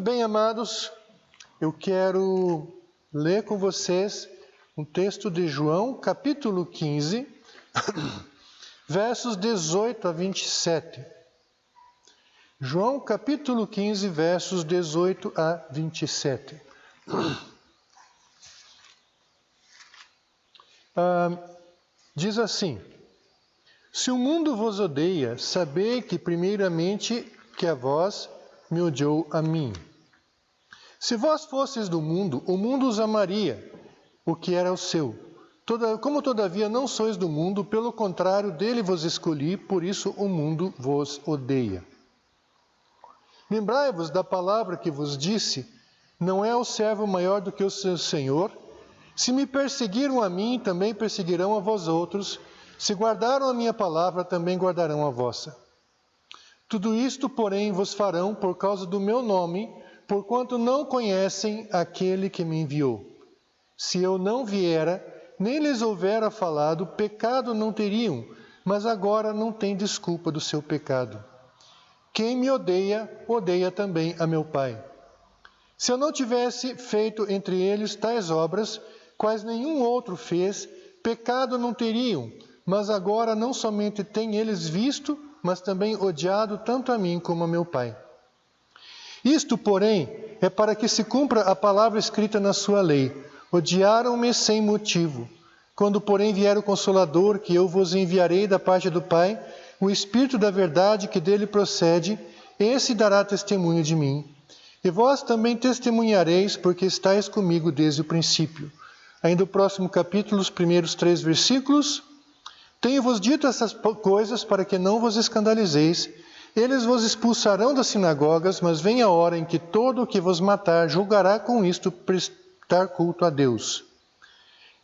Bem, amados, eu quero ler com vocês um texto de João, capítulo 15, versos 18 a 27. João, capítulo 15, versos 18 a 27. Diz assim: Se o mundo vos odeia, sabei que primeiramente que a vós me odiou a mim. Se vós fosseis do mundo, o mundo os amaria, o que era o seu. Como todavia não sois do mundo, pelo contrário, dele vos escolhi, por isso o mundo vos odeia. Lembrai-vos da palavra que vos disse: não é o servo maior do que o seu senhor? Se me perseguiram a mim, também perseguirão a vós outros. Se guardaram a minha palavra, também guardarão a vossa. Tudo isto, porém, vos farão por causa do meu nome, porquanto não conhecem aquele que me enviou. Se eu não viera, nem lhes houvera falado, pecado não teriam, mas agora não têm desculpa do seu pecado. Quem me odeia, odeia também a meu Pai. Se eu não tivesse feito entre eles tais obras, quais nenhum outro fez, pecado não teriam, mas agora não somente têm eles visto, mas também odiado tanto a mim como a meu Pai. Isto, porém, é para que se cumpra a palavra escrita na sua lei: odiaram-me sem motivo. Quando, porém, vier o Consolador, que eu vos enviarei da parte do Pai, o Espírito da verdade que dele procede, esse dará testemunho de mim. E vós também testemunhareis, porque estáis comigo desde o princípio. Ainda o próximo capítulo, os primeiros 3 versículos. Tenho-vos dito essas coisas para que não vos escandalizeis. Eles vos expulsarão das sinagogas, mas vem a hora em que todo o que vos matar julgará com isto prestar culto a Deus.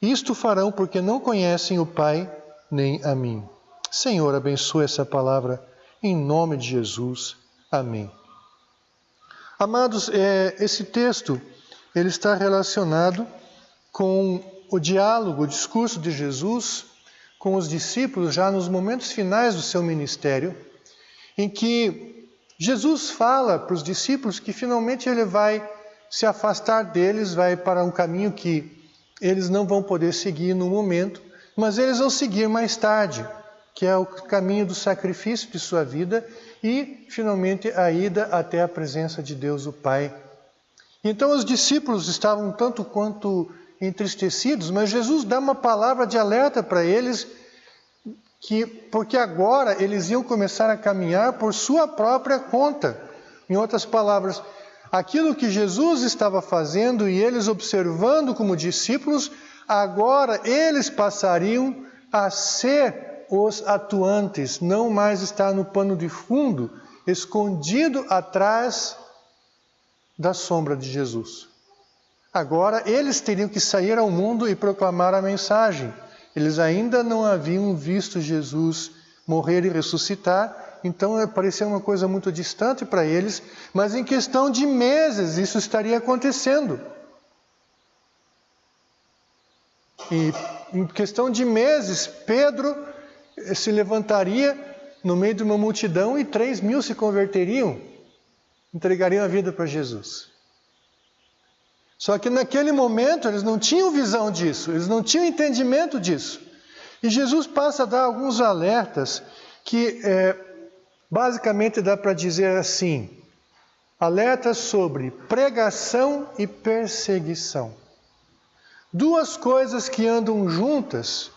Isto farão porque não conhecem o Pai nem a mim. Senhor, abençoe essa palavra em nome de Jesus. Amém. Amados, esse texto ele está relacionado com o diálogo, o discurso de Jesus com os discípulos já nos momentos finais do seu ministério, em que Jesus fala para os discípulos que finalmente ele vai se afastar deles, vai para um caminho que eles não vão poder seguir no momento, mas eles vão seguir mais tarde, que é o caminho do sacrifício de sua vida e, finalmente, a ida até a presença de Deus o Pai. Então os discípulos estavam tanto quanto entristecidos, mas Jesus dá uma palavra de alerta para eles, porque agora eles iam começar a caminhar por sua própria conta. Em outras palavras, aquilo que Jesus estava fazendo e eles observando como discípulos, agora eles passariam a ser os atuantes, não mais estar no pano de fundo, escondido atrás da sombra de Jesus. Agora eles teriam que sair ao mundo e proclamar a mensagem. Eles ainda não haviam visto Jesus morrer e ressuscitar, então parecia uma coisa muito distante para eles, mas em questão de meses isso estaria acontecendo. E em questão de meses, Pedro se levantaria no meio de uma multidão e 3.000 se converteriam, entregariam a vida para Jesus. Só que naquele momento eles não tinham visão disso, eles não tinham entendimento disso. E Jesus passa a dar alguns alertas que basicamente dá para dizer assim: alertas sobre pregação e perseguição. Duas coisas que andam juntas,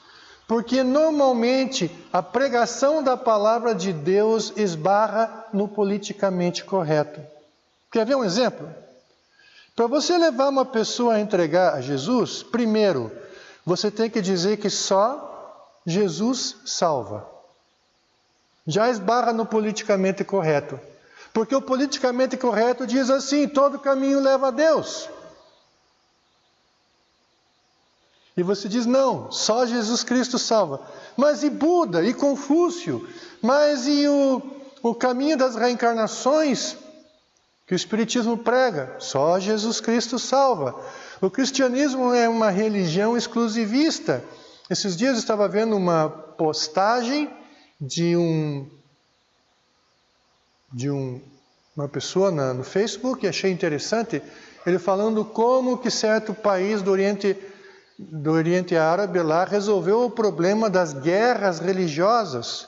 porque normalmente a pregação da palavra de Deus esbarra no politicamente correto. Quer ver um exemplo? Para você levar uma pessoa a entregar a Jesus, primeiro, você tem que dizer que só Jesus salva. Já esbarra no politicamente correto. Porque o politicamente correto diz assim: todo caminho leva a Deus. E você diz: não, só Jesus Cristo salva. Mas e Buda, e Confúcio? Mas e o caminho das reencarnações? Que o Espiritismo prega, só Jesus Cristo salva. O cristianismo é uma religião exclusivista. Esses dias eu estava vendo uma postagem de um uma pessoa no Facebook, achei interessante, ele falando como que certo país do Oriente Árabe lá resolveu o problema das guerras religiosas.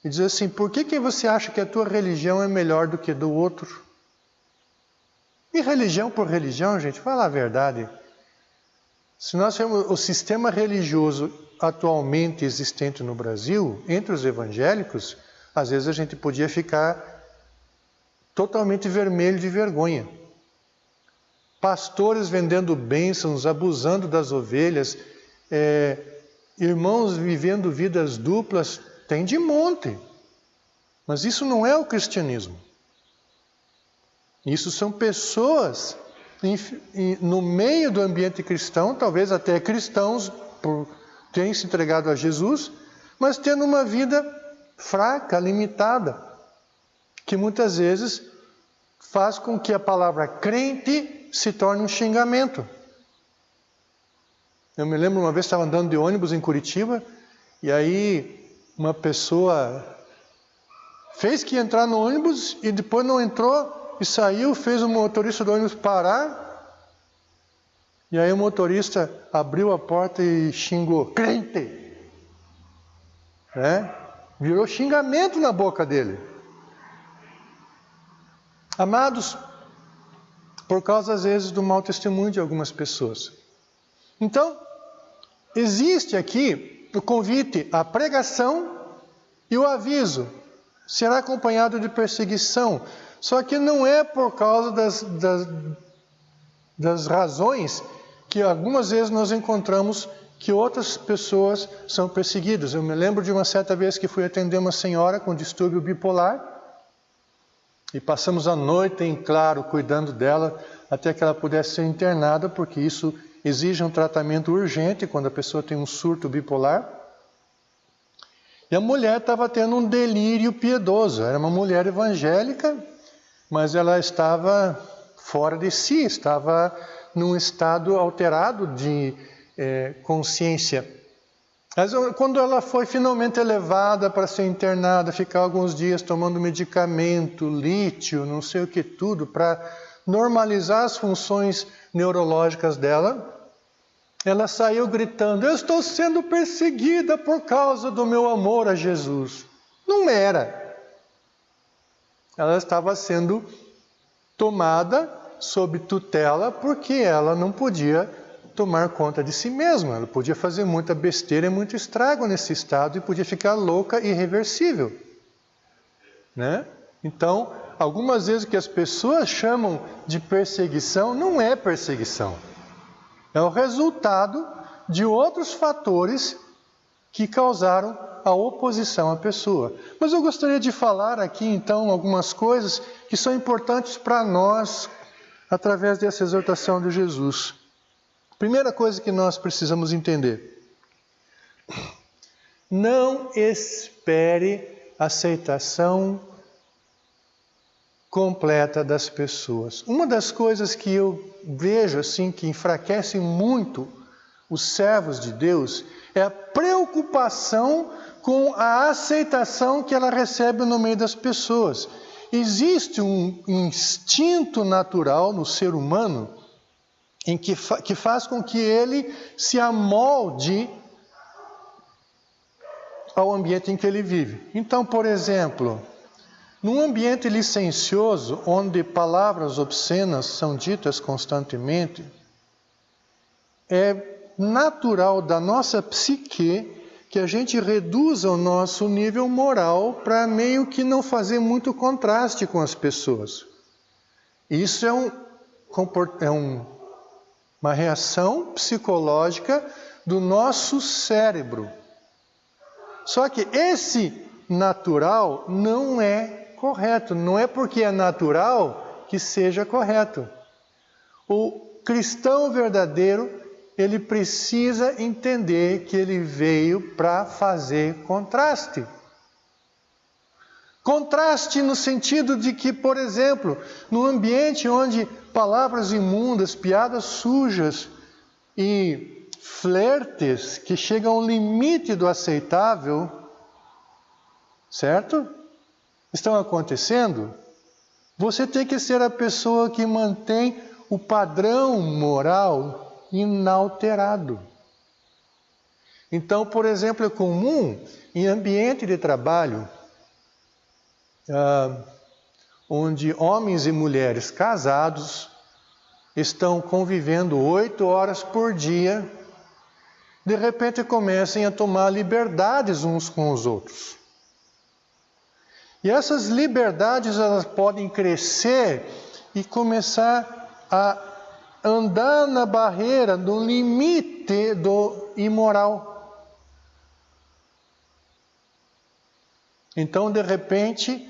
E diz assim, por que você acha que a tua religião é melhor do que do outro? E religião por religião, gente, fala a verdade. Se nós temos o sistema religioso atualmente existente no Brasil, entre os evangélicos, às vezes a gente podia ficar totalmente vermelho de vergonha. Pastores vendendo bênçãos, abusando das ovelhas, irmãos vivendo vidas duplas, tem de monte. Mas isso não é o cristianismo. Isso são pessoas no meio do ambiente cristão, talvez até cristãos por terem se entregado a Jesus, mas tendo uma vida fraca, limitada, que muitas vezes faz com que a palavra crente se torne um xingamento. Eu me lembro uma vez, estava andando de ônibus em Curitiba, e aí uma pessoa fez que ia entrar no ônibus e depois não entrou e saiu, fez o motorista do ônibus parar. E aí o motorista abriu a porta e xingou, crente! Virou xingamento na boca dele. Amados, por causa às vezes do mau testemunho de algumas pessoas. Então, existe aqui o convite à pregação e o aviso. Será acompanhado de perseguição. Só que não é por causa das razões que algumas vezes nós encontramos que outras pessoas são perseguidas. Eu me lembro de uma certa vez que fui atender uma senhora com distúrbio bipolar e passamos a noite em claro cuidando dela até que ela pudesse ser internada, porque isso exige um tratamento urgente quando a pessoa tem um surto bipolar. E a mulher estava tendo um delírio piedoso. Era uma mulher evangélica, mas ela estava fora de si, estava num estado alterado de consciência. Mas quando ela foi finalmente levada para ser internada, ficar alguns dias tomando medicamento, lítio, não sei o que tudo, para normalizar as funções neurológicas dela, ela saiu gritando, eu estou sendo perseguida por causa do meu amor a Jesus. Não era. Ela estava sendo tomada sob tutela porque ela não podia tomar conta de si mesma. Ela podia fazer muita besteira e muito estrago nesse estado e podia ficar louca e irreversível. Então, algumas vezes o que as pessoas chamam de perseguição não é perseguição. É o resultado de outros fatores que causaram a oposição à pessoa. Mas eu gostaria de falar aqui, então, algumas coisas que são importantes para nós, através dessa exortação de Jesus. Primeira coisa que nós precisamos entender. Não espere aceitação completa das pessoas. Uma das coisas que eu vejo assim que enfraquece muito os servos de Deus é a preocupação com a aceitação que ela recebe no meio das pessoas. Existe um instinto natural no ser humano que faz com que ele se amolde ao ambiente em que ele vive. Então, por exemplo, num ambiente licencioso, onde palavras obscenas são ditas constantemente, é natural da nossa psique que a gente reduza o nosso nível moral para meio que não fazer muito contraste com as pessoas. Isso é uma reação psicológica do nosso cérebro. Só que esse natural não é correto. Não é porque é natural que seja correto. O cristão verdadeiro, ele precisa entender que ele veio para fazer contraste. Contraste no sentido de que, por exemplo, num ambiente onde palavras imundas, piadas sujas e flertes que chegam ao limite do aceitável, certo? Estão acontecendo, Você tem que ser a pessoa que mantém o padrão moral inalterado. Então, por exemplo, é comum em ambiente de trabalho, onde homens e mulheres casados estão convivendo 8 horas por dia, de repente comecem a tomar liberdades uns com os outros. E essas liberdades, elas podem crescer e começar a andar na barreira, no limite do imoral. Então, de repente,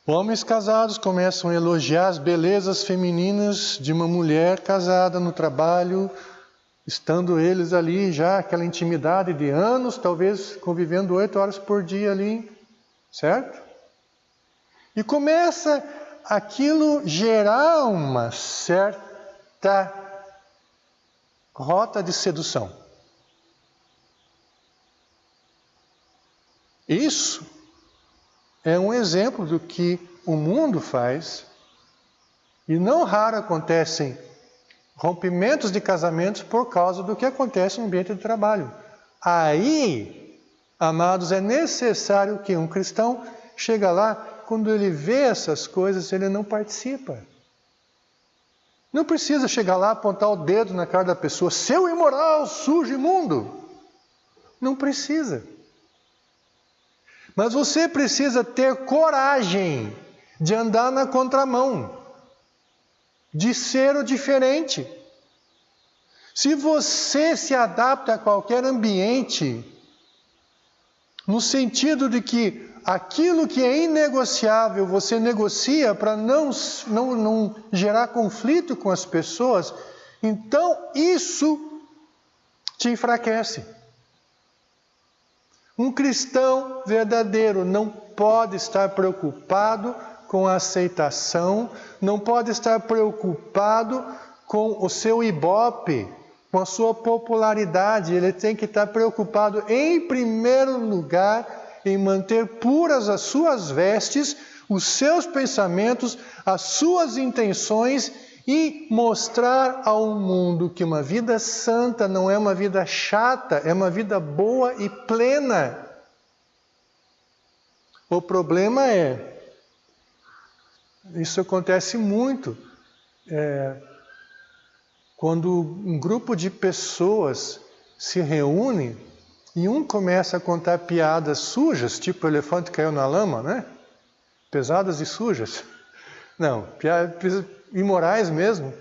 homens casados começam a elogiar as belezas femininas de uma mulher casada no trabalho, estando eles ali já, aquela intimidade de anos, talvez convivendo 8 horas por dia ali, certo? E começa aquilo gerar uma certa rota de sedução. Isso é um exemplo do que o mundo faz, e não raro acontecem rompimentos de casamentos por causa do que acontece no ambiente de trabalho. Aí, amados, é necessário que um cristão chegue lá, quando ele vê essas coisas, ele não participa. Não precisa chegar lá, apontar o dedo na cara da pessoa, seu imoral, sujo, imundo. Não precisa. Mas você precisa ter coragem de andar na contramão, de ser o diferente. Se você se adapta a qualquer ambiente, no sentido de que aquilo que é inegociável você negocia para não gerar conflito com as pessoas, então isso te enfraquece. Um cristão verdadeiro não pode estar preocupado com a aceitação, não pode estar preocupado com o seu ibope, com a sua popularidade. Ele tem que estar preocupado, em primeiro lugar, em manter puras as suas vestes, os seus pensamentos, as suas intenções e mostrar ao mundo que uma vida santa não é uma vida chata, é uma vida boa e plena. O problema é, isso acontece muito, quando um grupo de pessoas se reúne e um começa a contar piadas sujas, tipo o elefante caiu na lama, né? Pesadas e sujas. Não, piadas imorais mesmo.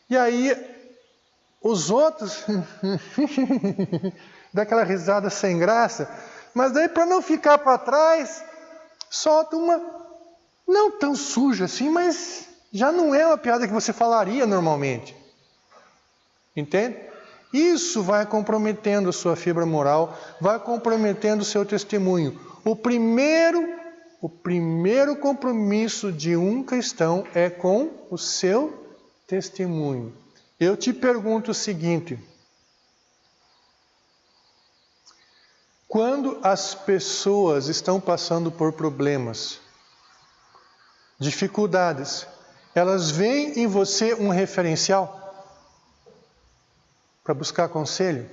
E aí os outros dá aquela risada sem graça, mas daí para não ficar para trás, solta uma não tão suja assim, mas já não é uma piada que você falaria normalmente. Entende? Isso vai comprometendo a sua fibra moral, vai comprometendo o seu testemunho. O primeiro compromisso de um cristão é com o seu testemunho. Eu te pergunto o seguinte: quando as pessoas estão passando por problemas, dificuldades, elas veem em você um referencial para buscar conselho?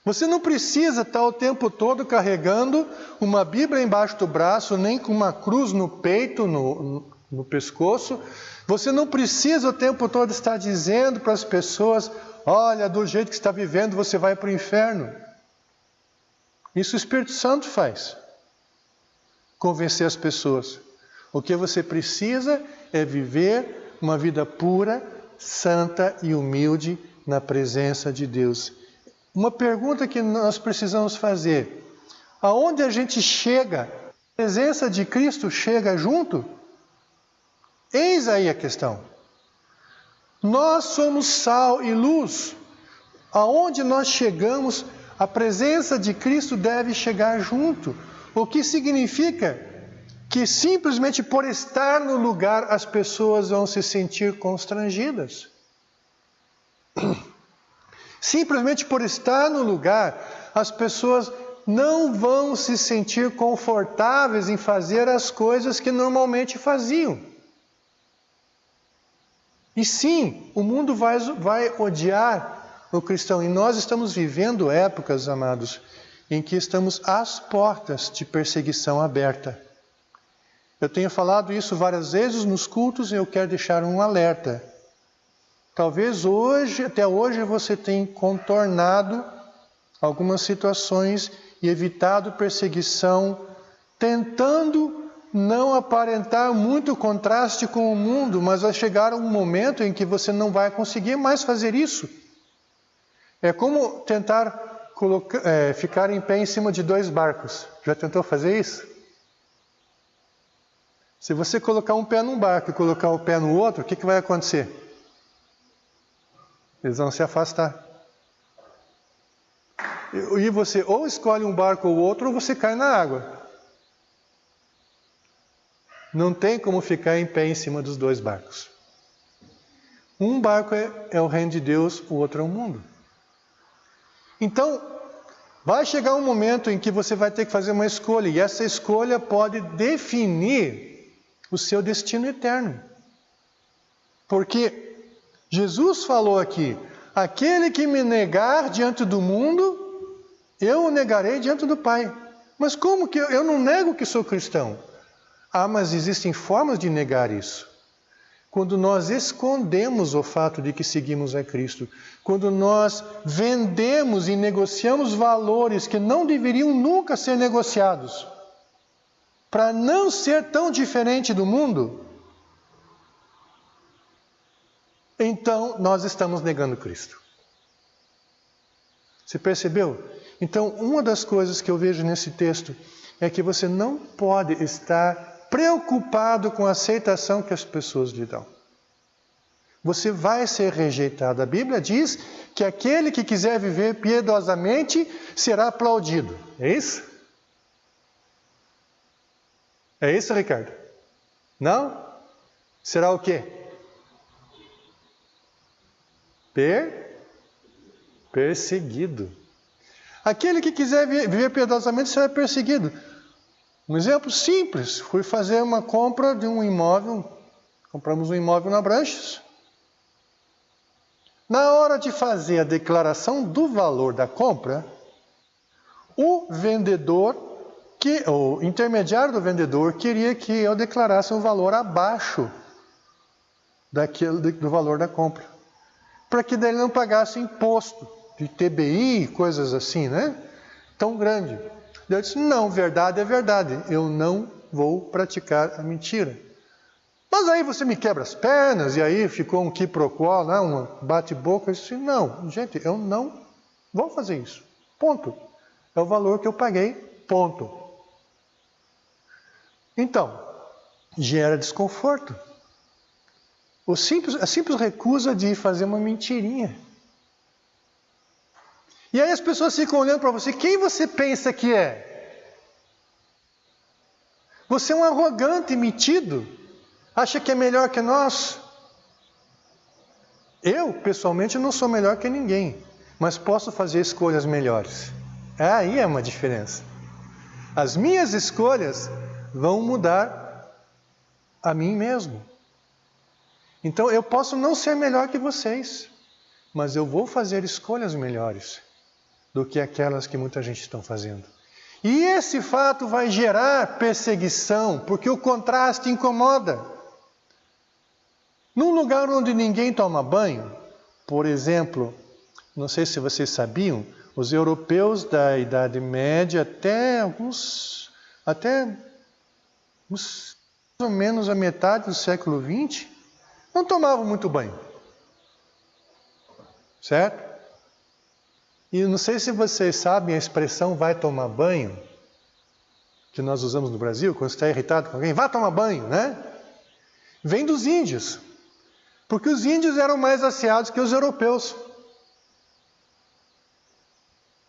Você não precisa estar o tempo todo carregando uma Bíblia embaixo do braço, nem com uma cruz no peito, no pescoço. Você não precisa o tempo todo estar dizendo para as pessoas: olha, do jeito que está vivendo você vai para o inferno. Isso o Espírito Santo faz. Convencer as pessoas. O que você precisa é viver uma vida pura, santa e humilde na presença de Deus. Uma pergunta que nós precisamos fazer: aonde a gente chega, a presença de Cristo chega junto? Eis aí a questão. Nós somos sal e luz. Aonde nós chegamos, a presença de Cristo deve chegar junto. O que significa que simplesmente por estar no lugar as pessoas vão se sentir constrangidas. Simplesmente por estar no lugar, as pessoas não vão se sentir confortáveis em fazer as coisas que normalmente faziam. E sim, o mundo vai odiar o cristão. E nós estamos vivendo épocas, amados, em que estamos às portas de perseguição aberta. Eu tenho falado isso várias vezes nos cultos e eu quero deixar um alerta. Talvez até hoje você tenha contornado algumas situações e evitado perseguição, tentando não aparentar muito contraste com o mundo, mas vai chegar um momento em que você não vai conseguir mais fazer isso. É como tentar ficar em pé em cima de 2 barcos. Já tentou fazer isso? Se você colocar um pé num barco e colocar o pé no outro, o que vai acontecer? Eles vão se afastar. E você ou escolhe um barco ou outro, ou você cai na água. Não tem como ficar em pé em cima dos 2 barcos. Um barco é o reino de Deus, o outro é o mundo. Então, vai chegar um momento em que você vai ter que fazer uma escolha, e essa escolha pode definir o seu destino eterno. Porque Jesus falou aqui, aquele que me negar diante do mundo, eu o negarei diante do Pai. Mas como que eu não nego que sou cristão? Ah, mas existem formas de negar isso. Quando nós escondemos o fato de que seguimos a Cristo, quando nós vendemos e negociamos valores que não deveriam nunca ser negociados, para não ser tão diferente do mundo, então nós estamos negando Cristo. Você percebeu? Então, uma das coisas que eu vejo nesse texto é que você não pode estar preocupado com a aceitação que as pessoas lhe dão. Você vai ser rejeitado. A Bíblia diz que aquele que quiser viver piedosamente será aplaudido. É isso? É isso, Ricardo? Não? Será o quê? Perseguido. Aquele que quiser viver piedosamente será perseguido. Um exemplo simples, fui fazer uma compra de um imóvel, compramos um imóvel na Branches. Na hora de fazer a declaração do valor da compra, o intermediário do vendedor queria que eu declarasse um valor abaixo do valor da compra, para que daí ele não pagasse imposto de TBI, coisas assim, né? Tão grande. Eu disse, não, verdade é verdade, eu não vou praticar a mentira. Mas aí você me quebra as pernas, e aí ficou um quiprocó, né, um bate-boca. Eu disse, não, gente, eu não vou fazer isso. Ponto. É o valor que eu paguei, ponto. Então, gera desconforto. A simples recusa de fazer uma mentirinha. E aí as pessoas ficam olhando para você, quem você pensa que é? Você é um arrogante, metido, acha que é melhor que nós? Eu, pessoalmente, não sou melhor que ninguém, mas posso fazer escolhas melhores. Aí é uma diferença. As minhas escolhas vão mudar a mim mesmo. Então eu posso não ser melhor que vocês, mas eu vou fazer escolhas melhores do que aquelas que muita gente está fazendo. E esse fato vai gerar perseguição, porque o contraste incomoda. Num lugar onde ninguém toma banho, por exemplo, não sei se vocês sabiam, os europeus da Idade Média até mais ou menos a metade do século XX, não tomavam muito banho. Certo? E não sei se vocês sabem a expressão vai tomar banho, que nós usamos no Brasil, quando você está irritado com alguém, vá tomar banho, né? Vem dos índios. Porque os índios eram mais asseados que os europeus.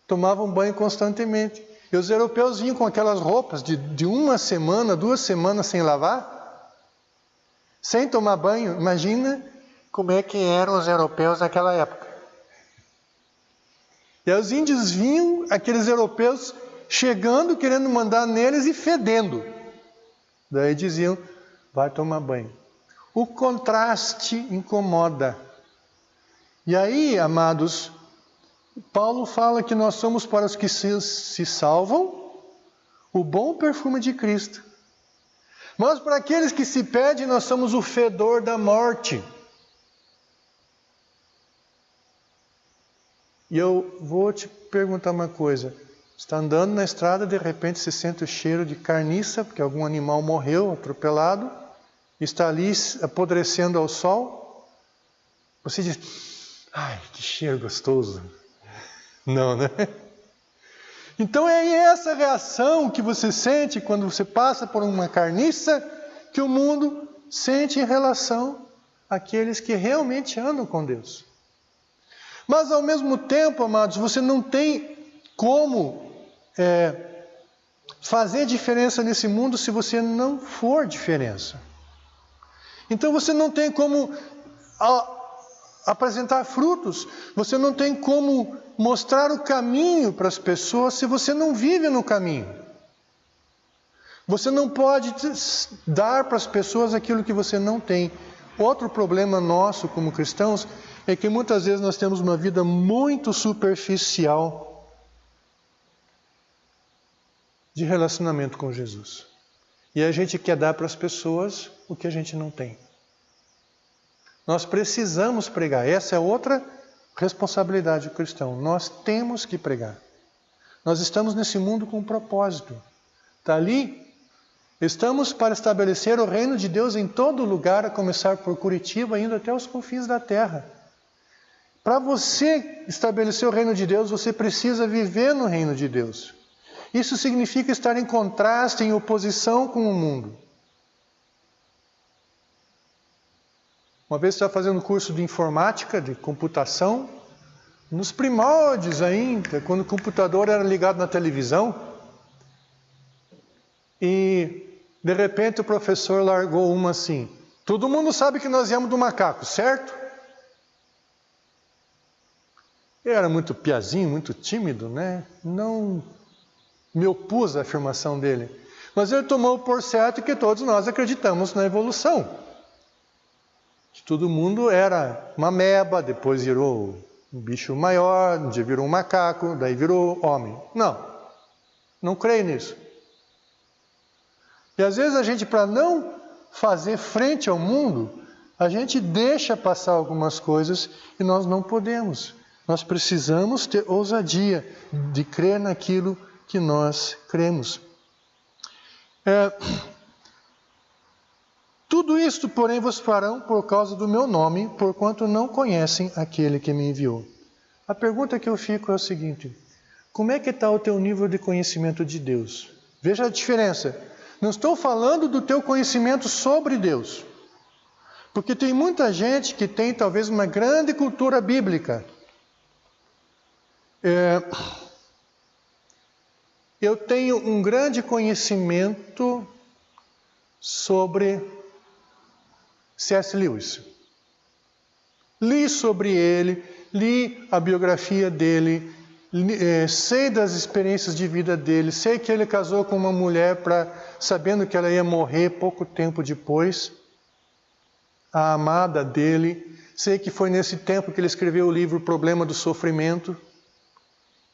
Tomavam banho constantemente. E os europeus vinham com aquelas roupas de 1 semana, 2 semanas sem lavar, sem tomar banho. Imagina como é que eram os europeus naquela época. E aí os índios vinham, aqueles europeus chegando, querendo mandar neles e fedendo. Daí diziam, vai tomar banho. O contraste incomoda. E aí, amados, Paulo fala que nós somos para os que se salvam o bom perfume de Cristo. Mas para aqueles que se perdem, nós somos o fedor da morte. E eu vou te perguntar uma coisa. Você está andando na estrada, de repente você sente o cheiro de carniça, porque algum animal morreu atropelado, está ali apodrecendo ao sol. Você diz, ai, que cheiro gostoso. Não, né? Então é essa reação que você sente quando você passa por uma carniça que o mundo sente em relação àqueles que realmente andam com Deus. Mas ao mesmo tempo, amados, você não tem como fazer diferença nesse mundo se você não for diferença. Então você não tem como apresentar frutos, você não tem como mostrar o caminho para as pessoas se você não vive no caminho. Você não pode dar para as pessoas aquilo que você não tem. Outro problema nosso como cristãos é que muitas vezes nós temos uma vida muito superficial de relacionamento com Jesus. E a gente quer dar para as pessoas o que a gente não tem. Nós precisamos pregar. Essa é outra responsabilidade do cristão. Nós temos que pregar. Nós estamos nesse mundo com um propósito. Está ali? Estamos para estabelecer o reino de Deus em todo lugar, a começar por Curitiba, indo até os confins da terra. Para você estabelecer o reino de Deus, você precisa viver no reino de Deus. Isso significa estar em contraste, em oposição com o mundo. Uma vez eu estava fazendo um curso de informática, de computação, nos primórdios ainda, quando o computador era ligado na televisão, e de repente o professor largou uma assim, todo mundo sabe que nós viemos do macaco, certo? Eu era muito piazinho, muito tímido, né? Não me opus à afirmação dele. Mas ele tomou por certo que todos nós acreditamos na evolução. Todo mundo era uma ameba, depois virou um bicho maior, um dia virou um macaco, daí virou homem. Não creio nisso. E às vezes a gente, para não fazer frente ao mundo, a gente deixa passar algumas coisas e nós não podemos. Nós precisamos ter ousadia de crer naquilo que nós cremos. Tudo isto, porém, vos farão por causa do meu nome, porquanto não conhecem aquele que me enviou. A pergunta que eu fico é o seguinte: como é que está o teu nível de conhecimento de Deus? Veja a diferença. Não estou falando do teu conhecimento sobre Deus. Porque tem muita gente que tem talvez uma grande cultura bíblica. Eu tenho um grande conhecimento sobre C.S. Lewis. Li sobre ele, li a biografia dele, sei das experiências de vida dele, sei que ele casou com uma mulher sabendo que ela ia morrer pouco tempo depois, a amada dele. Sei que foi nesse tempo que ele escreveu o livro O Problema do Sofrimento,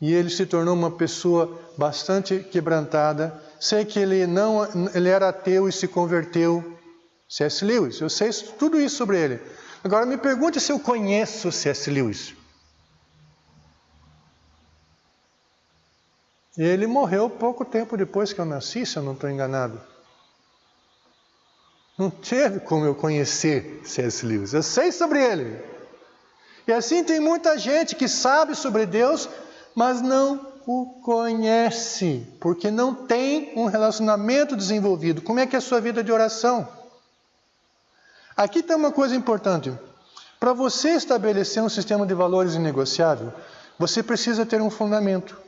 e ele se tornou uma pessoa bastante quebrantada. Sei que ele era ateu e se converteu. C.S. Lewis, eu sei tudo isso sobre ele. Agora me pergunte se eu conheço C.S. Lewis. Ele morreu pouco tempo depois que eu nasci, se eu não estou enganado. Não teve como eu conhecer C.S. Lewis. Eu sei sobre ele. E assim tem muita gente que sabe sobre Deus, mas não o conhece, porque não tem um relacionamento desenvolvido. Como é que é a sua vida de oração? Aqui está uma coisa importante. Para você estabelecer um sistema de valores inegociável, você precisa ter um fundamento.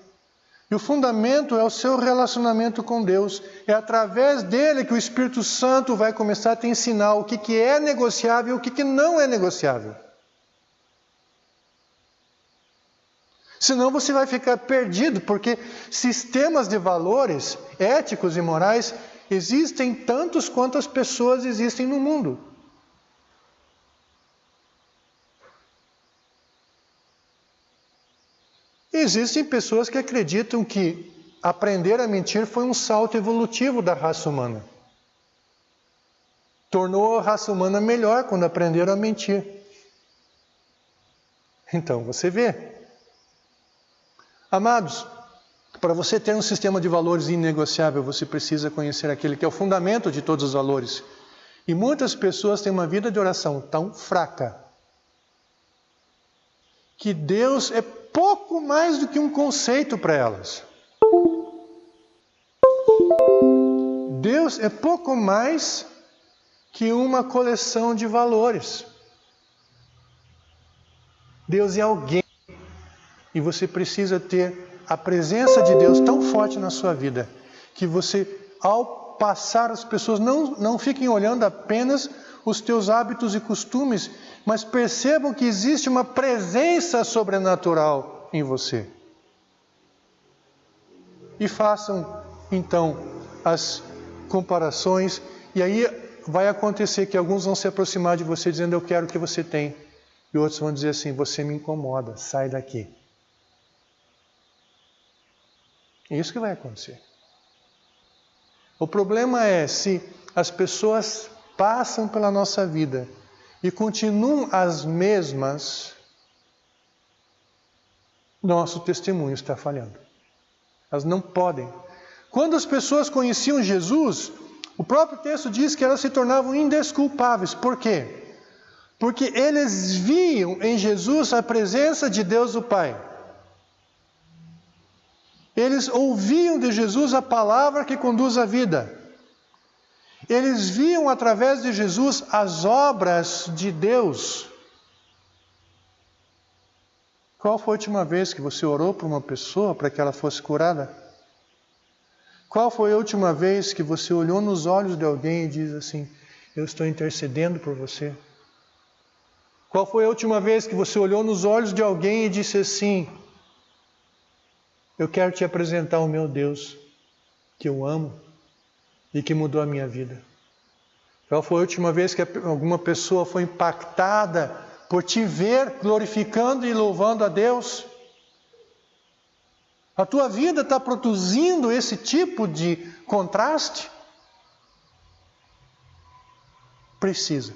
E o fundamento é o seu relacionamento com Deus. É através dele que o Espírito Santo vai começar a te ensinar o que é negociável e o que não é negociável. Senão você vai ficar perdido, porque sistemas de valores éticos e morais existem tantos quanto as pessoas existem no mundo. Existem pessoas que acreditam que aprender a mentir foi um salto evolutivo da raça humana. Tornou a raça humana melhor quando aprenderam a mentir. Então você vê. Amados, para você ter um sistema de valores inegociável, você precisa conhecer aquele que é o fundamento de todos os valores. E muitas pessoas têm uma vida de oração tão fraca que Deus é pouco mais do que um conceito para elas. Deus é pouco mais que uma coleção de valores. Deus é alguém. E você precisa ter a presença de Deus tão forte na sua vida, que você, ao passar, as pessoas não fiquem olhando apenas os teus hábitos e costumes, mas percebam que existe uma presença sobrenatural em você. E façam, então, as comparações, e aí vai acontecer que alguns vão se aproximar de você dizendo, eu quero o que você tem. E outros vão dizer assim, você me incomoda, sai daqui. É isso que vai acontecer. O problema é se as pessoas passam pela nossa vida e continuam as mesmas, nosso testemunho está falhando. Elas não podem. Quando as pessoas conheciam Jesus, o próprio texto diz que elas se tornavam indesculpáveis. Por quê? Porque eles viam em Jesus a presença de Deus o Pai. Eles ouviam de Jesus a palavra que conduz à vida. Eles viam através de Jesus as obras de Deus. Qual foi a última vez que você orou por uma pessoa para que ela fosse curada? Qual foi a última vez que você olhou nos olhos de alguém e diz assim, eu estou intercedendo por você? Qual foi a última vez que você olhou nos olhos de alguém e disse assim, eu quero te apresentar o meu Deus, que eu amo e que mudou a minha vida? Qual foi a última vez que alguma pessoa foi impactada por te ver glorificando e louvando a Deus? A tua vida está produzindo esse tipo de contraste? Precisa.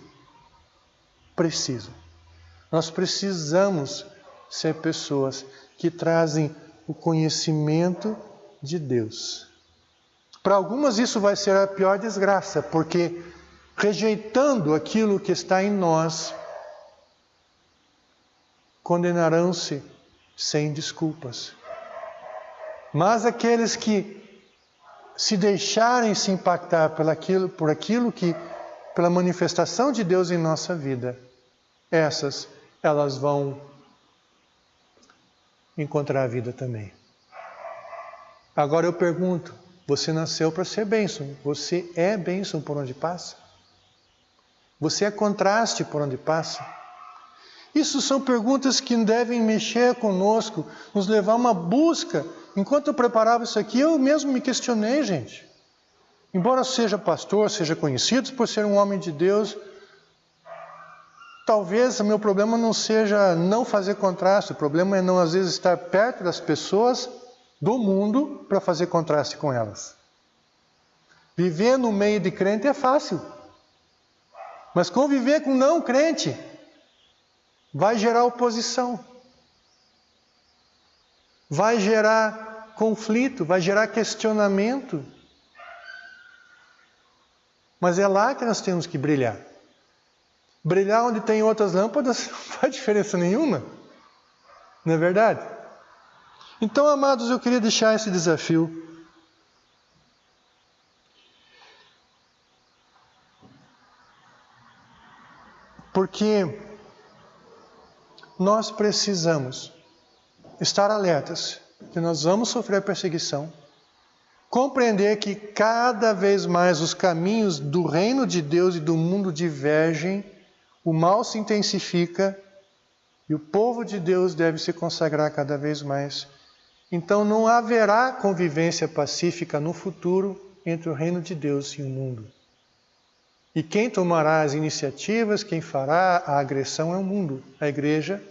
Nós precisamos ser pessoas que trazem o conhecimento de Deus. Para algumas isso vai ser a pior desgraça, porque rejeitando aquilo que está em nós, condenarão-se sem desculpas. Mas aqueles que se deixarem se impactar por aquilo que, pela manifestação de Deus em nossa vida, elas vão encontrar a vida também. Agora eu pergunto, você nasceu para ser bênção? Você é bênção por onde passa? Você é contraste por onde passa? Isso são perguntas que devem mexer conosco, nos levar a uma busca. Enquanto eu preparava isso aqui, eu mesmo me questionei, gente. Embora seja pastor, seja conhecido por ser um homem de Deus, talvez o meu problema não seja não fazer contraste. O problema é não, às vezes, estar perto das pessoas do mundo para fazer contraste com elas. Viver no meio de crente é fácil. Mas conviver com não crente vai gerar oposição. Vai gerar conflito, vai gerar questionamento. Mas é lá que nós temos que brilhar. Brilhar onde tem outras lâmpadas não faz diferença nenhuma. Não é verdade? Então, amados, eu queria deixar esse desafio. Porque nós precisamos estar alertas que nós vamos sofrer perseguição. Compreender que cada vez mais os caminhos do reino de Deus e do mundo divergem, o mal se intensifica E o povo de Deus deve se consagrar cada vez mais. Então não haverá convivência pacífica no futuro entre o reino de Deus e o mundo. E quem tomará as iniciativas, quem fará a agressão é o mundo. A igreja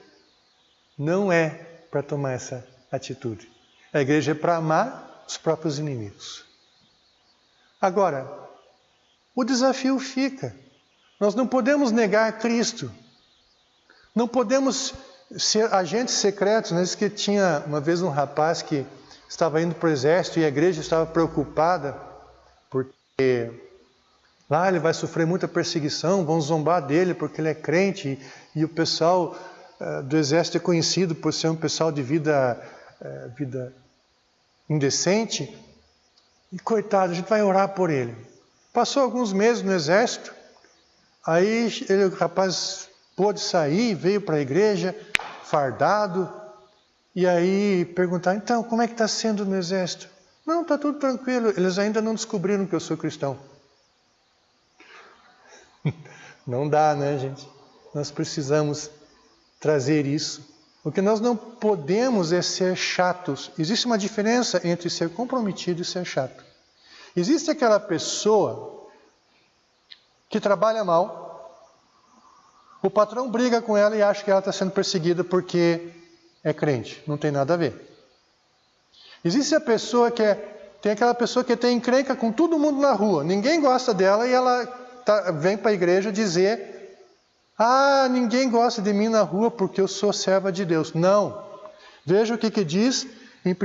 não é para tomar essa atitude. A igreja é para amar os próprios inimigos. Agora, o desafio fica. Nós não podemos negar Cristo. Não podemos ser agentes secretos. Diz que tinha uma vez um rapaz que estava indo para o exército e a igreja estava preocupada porque lá ele vai sofrer muita perseguição, vão zombar dele porque ele é crente e o pessoal do exército é conhecido por ser um pessoal de vida indecente. E coitado, a gente vai orar por ele. Passou alguns meses no exército, aí o rapaz pôde sair, veio para a igreja, fardado, e aí perguntar, então, como é que está sendo no exército? Não, está tudo tranquilo, eles ainda não descobriram que eu sou cristão. Não dá, né, gente? Nós precisamos trazer isso. O que nós não podemos é ser chatos. Existe uma diferença entre ser comprometido e ser chato. Existe aquela pessoa que trabalha mal, o patrão briga com ela e acha que ela está sendo perseguida porque é crente. Não tem nada a ver. Existe a pessoa tem aquela pessoa que tem encrenca com todo mundo na rua. Ninguém gosta dela e ela vem para a igreja dizer: ah, ninguém gosta de mim na rua porque eu sou serva de Deus. Não. Veja o que diz em 1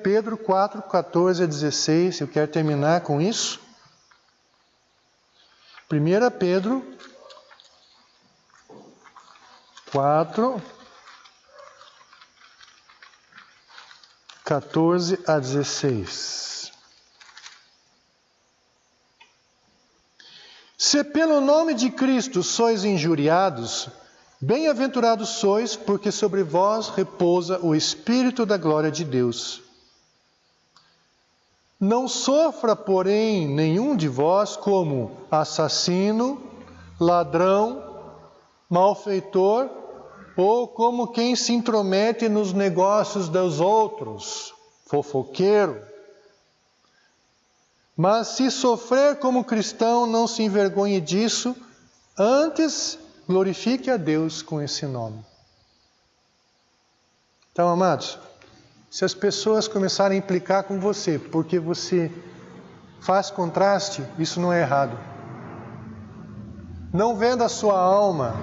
Pedro 4, 14 a 16. Eu quero terminar com isso. 1 Pedro 4, 14 a 16. Se pelo nome de Cristo sois injuriados, bem-aventurados sois, porque sobre vós repousa o Espírito da glória de Deus. Não sofra, porém, nenhum de vós como assassino, ladrão, malfeitor, ou como quem se intromete nos negócios dos outros, fofoqueiro. Mas se sofrer como cristão, não se envergonhe disso, antes glorifique a Deus com esse nome. Então, amados, se as pessoas começarem a implicar com você, porque você faz contraste, isso não é errado. Não venda a sua alma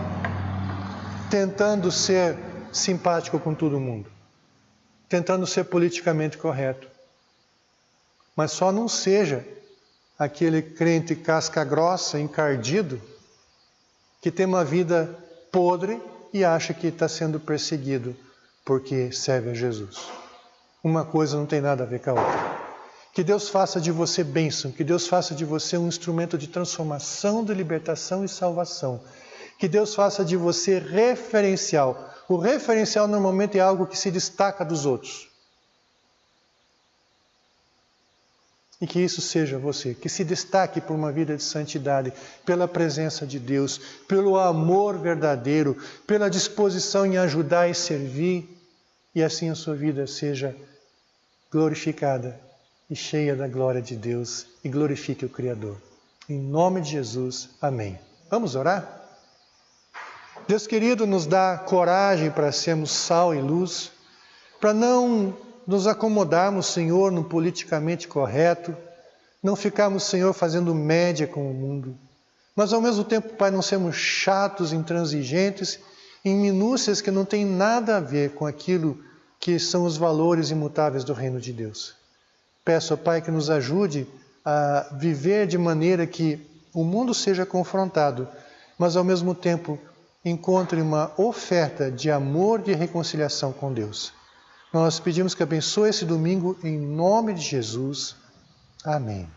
tentando ser simpático com todo mundo, tentando ser politicamente correto. Mas só não seja aquele crente casca grossa, encardido, que tem uma vida podre e acha que está sendo perseguido porque serve a Jesus. Uma coisa não tem nada a ver com a outra. Que Deus faça de você bênção, que Deus faça de você um instrumento de transformação, de libertação e salvação. Que Deus faça de você referencial. O referencial normalmente é algo que se destaca dos outros. E que isso seja você, que se destaque por uma vida de santidade, pela presença de Deus, pelo amor verdadeiro, pela disposição em ajudar e servir, e assim a sua vida seja glorificada e cheia da glória de Deus, e glorifique o Criador. Em nome de Jesus, amém. Vamos orar? Deus querido, nos dá coragem para sermos sal e luz, para não nos acomodarmos, Senhor, no politicamente correto, não ficarmos, Senhor, fazendo média com o mundo, mas ao mesmo tempo, Pai, não sermos chatos, intransigentes, em minúcias que não têm nada a ver com aquilo que são os valores imutáveis do reino de Deus. Peço, Pai, que nos ajude a viver de maneira que o mundo seja confrontado, mas ao mesmo tempo encontre uma oferta de amor e de reconciliação com Deus. Nós pedimos que abençoe esse domingo em nome de Jesus. Amém.